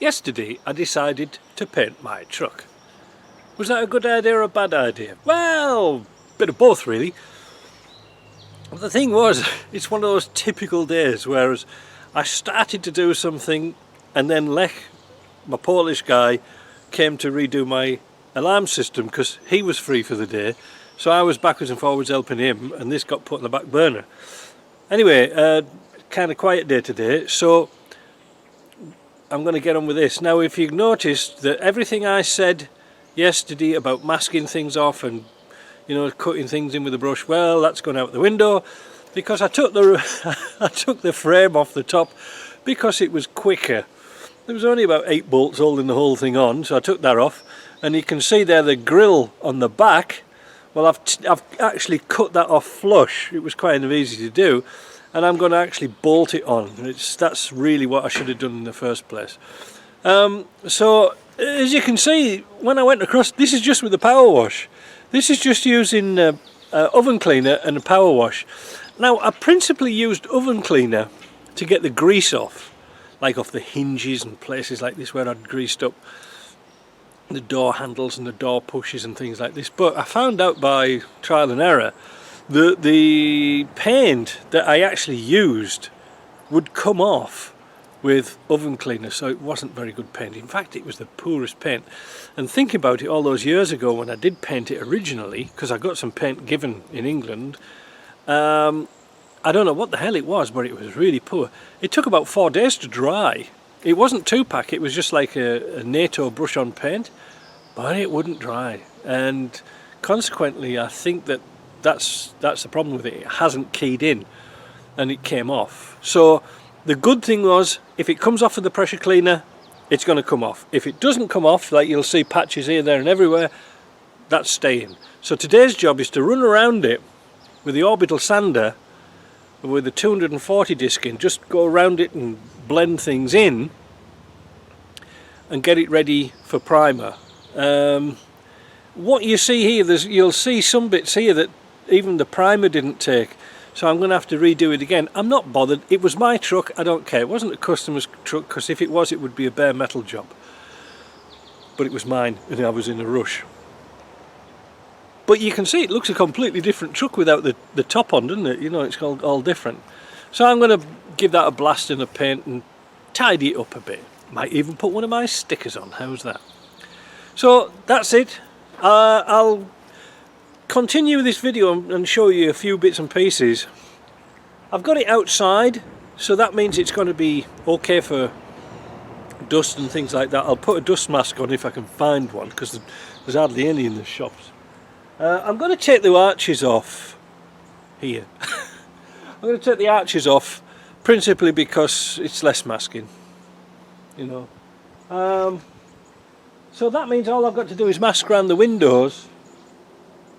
Yesterday I decided to paint my truck. Was that a good idea or a bad idea? Well, bit of both really. The thing was, it's one of those typical days whereas I started to do something and then Lech, my Polish guy, came to redo my alarm system because he was free for the day. So I was backwards and forwards helping him and this got put on the back burner. Anyway, kind of quiet day today, so I'm going to get on with this. Now if you've noticed that everything I said yesterday about masking things off and cutting things in with a brush, well, that's gone out the window because I took the I took the frame off the top because it was quicker. There was only about 8 bolts holding the whole thing on, so I took that off, and you can see there the grill on the back. Well, I've actually cut that off flush. It was kind of easy to do, and I'm going to actually bolt it on. That's really what I should have done in the first place. So as you can see, when I went across, this is just with the power wash. This is just using oven cleaner and a power wash. Now I principally used oven cleaner to get the grease off, like off the hinges and places like this where I'd greased up the door handles and the door pushes and things like this. But I found out by trial and error that the paint that I actually used would come off with oven cleaner, so it wasn't very good paint. In fact, it was the poorest paint. And thinking about it, all those years ago when I did paint it originally, because I got some paint given in England, I don't know what the hell it was, but it was really poor. It took about 4 days to dry. It wasn't 2-pack, it was just like a NATO brush on paint, but it wouldn't dry. And consequently, I think that's the problem with it. It hasn't keyed in and it came off. So the good thing was, if it comes off with the pressure cleaner, it's going to come off. If it doesn't come off, like you'll see patches here, there and everywhere, that's staying. So today's job is to run around it with the orbital sander with the 240 disc in, just go around it and blend things in and get it ready for primer. What you see here, you'll see some bits here that even the primer didn't take, so I'm going to have to redo it again. I'm not bothered, it was my truck, I don't care. It wasn't a customer's truck, because if it was, it would be a bare metal job, but it was mine and I was in a rush. But you can see it looks a completely different truck without the top on, doesn't it? It's all different. So I'm going to give that a blast in the paint and tidy it up a bit. Might even put one of my stickers on, how's that? So that's it. I'll continue this video and show you a few bits and pieces. I've got it outside, so that means it's going to be okay for dust and things like that. I'll put a dust mask on if I can find one, because there's hardly any in the shops. I'm going to take the arches off here. I'm going to take the arches off principally because it's less masking, so that means all I've got to do is mask around the windows.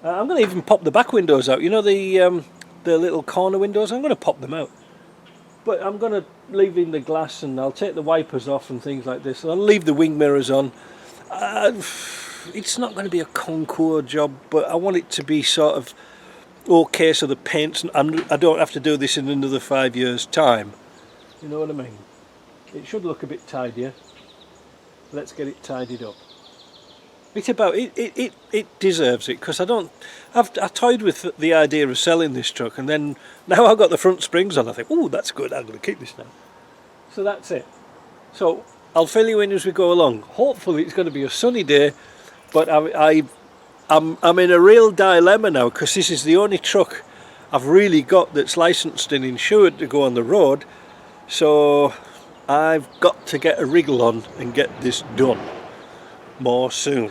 I'm going to even pop the back windows out, the little corner windows. I'm going to pop them out, but I'm going to leave in the glass, and I'll take the wipers off and things like this. I'll leave the wing mirrors on. It's not going to be a concours job, but I want it to be sort of okay, so the paints, I don't have to do this in another 5 years time, you know what I mean? It should look a bit tidier. Let's get it tidied up. It deserves it, because I toyed with the idea of selling this truck, and then now I've got the front springs on, I think, oh, that's good, I'm going to keep this now. So that's it. So I'll fill you in as we go along. Hopefully it's going to be a sunny day, but I'm in a real dilemma now, because this is the only truck I've really got that's licensed and insured to go on the road. So I've got to get a wriggle on and get this done more soon.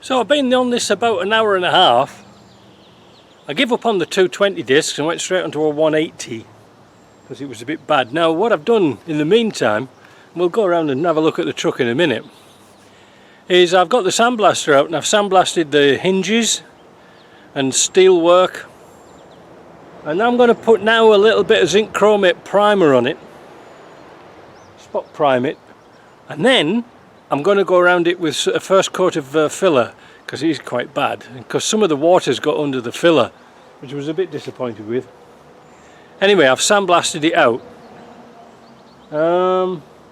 So I've been on this about an hour and a half. I gave up on the 220 discs and went straight onto a 180 because it was a bit bad. Now what I've done in the meantime, and we'll go around and have a look at the truck in a minute, is I've got the sandblaster out and I've sandblasted the hinges and steel work, and I'm going to put now a little bit of zinc chromate primer on it, spot prime it, and then I'm going to go around it with a first coat of filler, because it is quite bad, because some of the water's got under the filler, which I was a bit disappointed with. Anyway, I've sandblasted it out.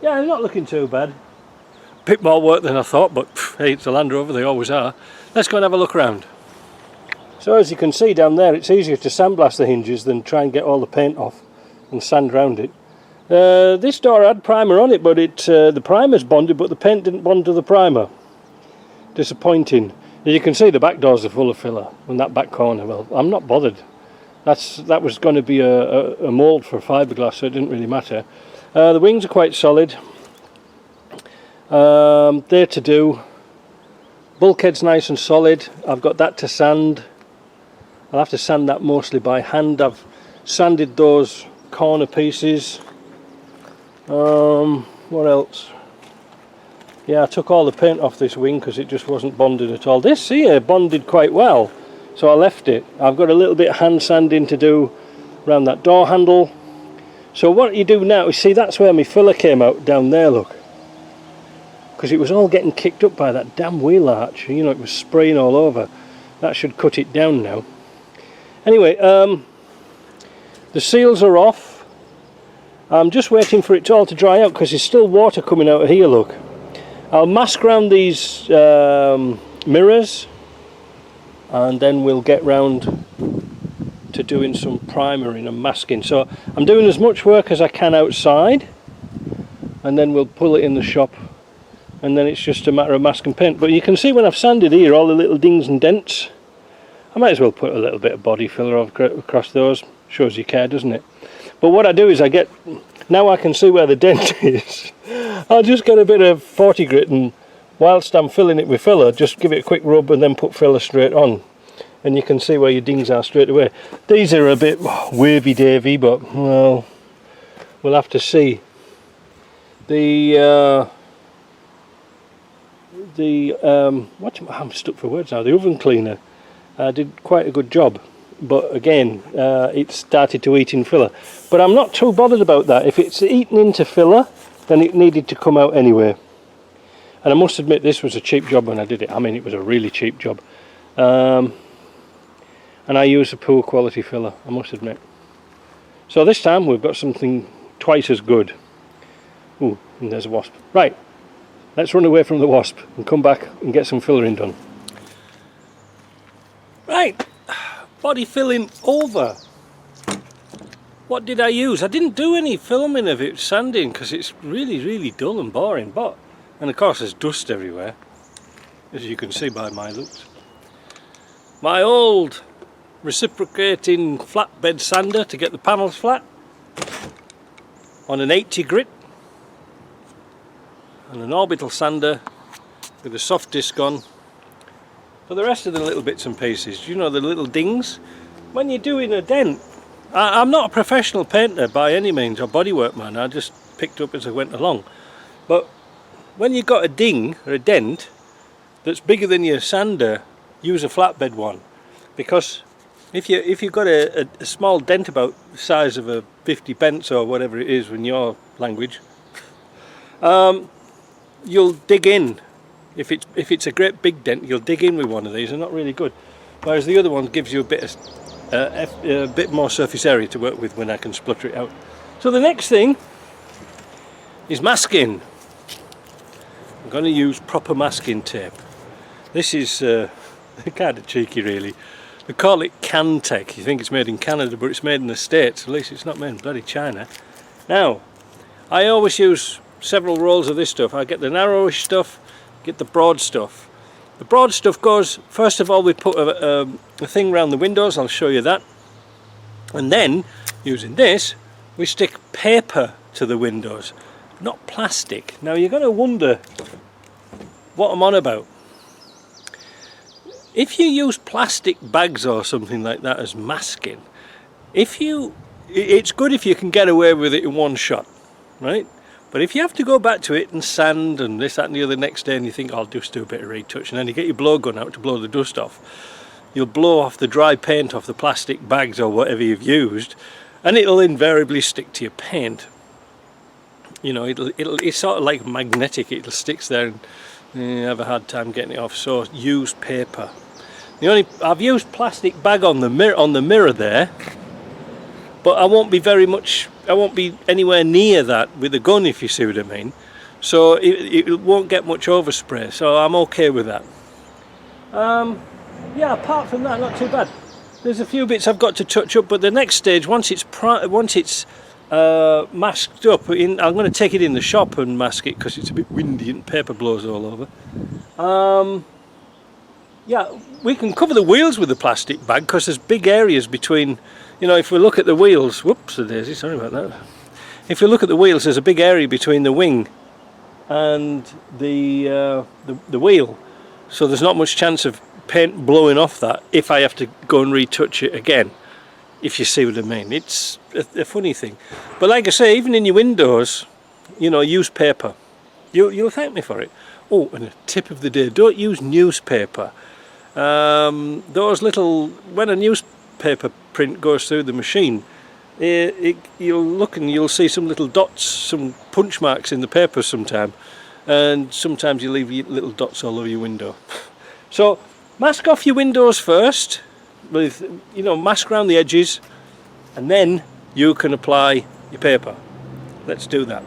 Yeah, not looking too bad. Bit more work than I thought, but hey, it's a Land Rover, they always are. Let's go and have a look around. So as you can see down there, it's easier to sandblast the hinges than try and get all the paint off and sand around it. This door had primer on it, but the primer's bonded, but the paint didn't bond to the primer. Disappointing. As you can see, the back doors are full of filler in that back corner. Well, I'm not bothered. That was going to be a mould for fiberglass, so it didn't really matter. The wings are quite solid. There to do. Bulkhead's nice and solid. I've got that to sand. I'll have to sand that mostly by hand. I've sanded those corner pieces. What else? Yeah, I took all the paint off this wing because it just wasn't bonded at all. This here bonded quite well, so I left it. I've got a little bit of hand sanding to do around that door handle. So what you do now, you see, that's where my filler came out down there, look. Because it was all getting kicked up by that damn wheel arch. You know, it was spraying all over. That should cut it down now. Anyway, the seals are off. I'm just waiting for it all to dry out because there's still water coming out of here, look. I'll mask around these mirrors and then we'll get round to doing some primering and masking. So I'm doing as much work as I can outside and then we'll pull it in the shop, and then it's just a matter of mask and paint. But you can see when I've sanded here all the little dings and dents. I might as well put a little bit of body filler across those. Shows you care, doesn't it? But what I do is now I can see where the dent is. I'll just get a bit of 40 grit and whilst I'm filling it with filler, just give it a quick rub and then put filler straight on. And you can see where your dings are straight away. These are a bit wavy-davy, but well, we'll have to see. I'm stuck for words now. The oven cleaner did quite a good job, but again, it started to eat in filler. But I'm not too bothered about that. If it's eaten into filler, then it needed to come out anyway. And I must admit, this was a cheap job when I did it. I mean, it was a really cheap job. And I used a poor quality filler, I must admit. So this time we've got something twice as good. Ooh, and there's a wasp. Right, let's run away from the wasp and come back and get some fillering done. Right, body filling over. What did I use? I didn't do any filming of it sanding because it's really dull and boring. And of course there's dust everywhere, as you can see by my looks. My old reciprocating flatbed sander to get the panels flat on an 80 grit, and an orbital sander with a soft disc on for the rest of the little bits and pieces. You know, the little dings. When you're doing a dent, I'm not a professional painter by any means, or bodywork man, I just picked up as I went along. But when you've got a ding or a dent that's bigger than your sander, use a flatbed one, because if you've got a small dent about the size of a 50 pence or whatever it is in your language, you'll dig in. If it's a great big dent, you'll dig in with one of these. They're not really good. Whereas the other one gives you a bit more surface area to work with when I can splutter it out. So the next thing is masking. I'm going to use proper masking tape. This is kind of cheeky, really. They call it Cantech. You think it's made in Canada, but it's made in the States. At least it's not made in bloody China. Now, I always use several rolls of this stuff. I get the narrowish stuff, get the broad stuff. The broad stuff goes, first of all, we put a thing around the windows. I'll show you that. And then, using this, we stick paper to the windows, not plastic. Now, you're going to wonder what I'm on about. If you use plastic bags or something like that as masking, it's good if you can get away with it in one shot, right? But if you have to go back to it and sand and this, that and the other next day, and you think, oh, I'll just do a bit of retouch, and then you get your blowgun out to blow the dust off, you'll blow off the dry paint off the plastic bags or whatever you've used, and it'll invariably stick to your paint. You know, it's sort of like magnetic. It'll sticks there and you have a hard time getting it off. So use paper. I've used plastic bag on the mirror there, but I won't be anywhere near that with the gun, if you see what I mean. So it won't get much overspray, so I'm okay with that. Yeah, apart from that, not too bad. There's a few bits I've got to touch up, but the next stage, once it's masked up, I'm going to take it in the shop and mask it because it's a bit windy and paper blows all over. Yeah, we can cover the wheels with the plastic bag because there's big areas between, you know, if we look at the wheels, whoops, a daisy, sorry about that. If we look at the wheels, there's a big area between the wing and the wheel, so there's not much chance of paint blowing off that if I have to go and retouch it again, if you see what I mean. It's a funny thing, but like I say, even in your windows, you know, use paper. You'll thank me for it. Oh, and a tip of the day, don't use newspaper. Those little, when a newspaper print goes through the machine, you'll look and you'll see some little dots, some punch marks in the paper sometime, and sometimes you leave little dots all over your window. So mask off your windows first with, you know, mask around the edges, and then you can apply your paper. Let's do that.